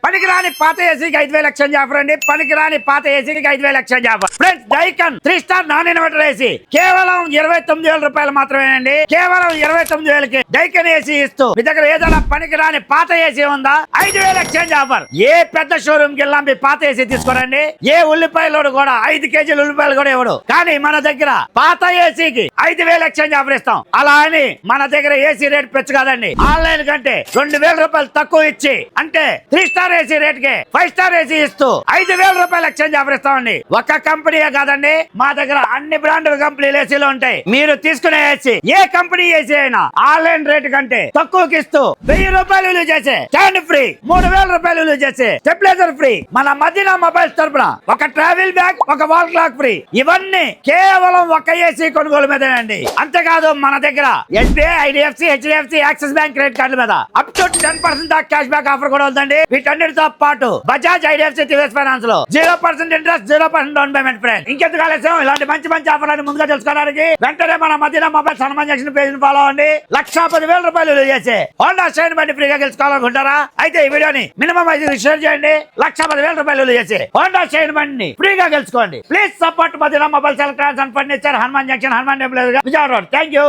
పనికిరాని పాత ఏసీకి 5,000 ఎక్స్చేంజ్ ఆఫర్ అండి. పనికిరాని పాత ఏసీకి 5,000 exchange offer. Friends, డైకన్ 3 star non inverter AC కేవలం 29,000 రూపాయలు మాత్రమేనండి. కేవలం 29,000కి డైకన్ ఏసీ ఇస్తూ మీ దగ్గర ఏదైనా పనికిరాని పాత ఏసీ ఉందా 5,000 ఎక్స్చేంజ్ ఆఫర్. ఏ పెద్ద షోరూమ్ కి వెళ్ళాం మీ పాత ఏసీ తీసుకోరండి. ఏ ఉల్లిపాయలు కూడా 5 కేజీల ఉల్లిపాయలు కూడా ఇవ్వడు. కానీ మన దగ్గర పాత ఏసీకి 5,000 ఎక్స్చేంజ్ ఆఫర్ ఇస్తాం. అలా అని మన దగ్గర ఏసీ రేట్ పెంచు కాదండి. ఆన్లైన్ కంటే 2,000 రూపాయలు తక్కువ ఇచ్చి అంటే 3 స్టార్ ఏసీ రేట్ కి 5 స్టార్ ఏసీ ఇస్తూ 5,000 రూపాయలు ఎక్స్చేంజ్ ఆఫర్ ఇస్తామండి. ఒక కంపెనీయే కాదండి, మా దగ్గర అన్ని బ్రాండ్ కంపెనీలు ఏసీలు ఉంటాయి. మీరు తీసుకునే ఏసీ ఏ కంపెనీ ఏసీ అయినా ఆన్లైన్ రేట్ కంటే తక్కువకి ఇస్తూ 1,000 రూపాయలు విలువ చేసే స్టాండ్ ఫ్రీ, 3,000 రూపాయలు విలువ చేసే స్టెబిలైజర్ ఫ్రీ మన మదీనా మొబైల్స్ తరపున ఒక ట్రావెల్ బ్యాగ్, ఒక వాల్ క్లాక్ ఫ్రీ. ఇవన్నీ కేవలం ఒక ఏసీ కొనుగోలు మీదేనండి. అంతేకాదు మన దగ్గర SBI, IDFC, HDFC, axis bank credit card మీద అప్ టు 10% దాకా క్యాష్ బ్యాక్ ఆఫర్ కూడా ఉందండి. వీటన్నిటితో పాటు బజాజ్, ఐడిఎఫ్సి, టీవీఎస్ ఫైనాన్స్ లో 0% ఇంట్రెస్ట్, 0% డౌన్ పేమెంట్. ఫ్రెండ్, ఇంకెందుకు ఆలస్యం? ఇలాంటి మంచి మంచి ఆఫర్లను ముందుగా తెలుసుకోవడానికి వెంటనే మన Madina mobiles Hanuman junction page ని ఫాలో అవ్వండి. 1,10,000 రూపాయలు విలువ చేసే హోండా షైన్ బండి ఫ్రీగా గెలుచుకోవాలనుకుంటారా? అయితే ఈ వీడియోని మినిమం 5 షేర్ చేయండి. 1,10,000 రూపాయలు విలువ చేసే హోండా షైన్ బండిని ఫ్రీగా గెలుచుకోండి. Please support Madina mobiles, electronics and furniture, Hanuman junction, Hanuman temple, Vijayawada road. Thank you.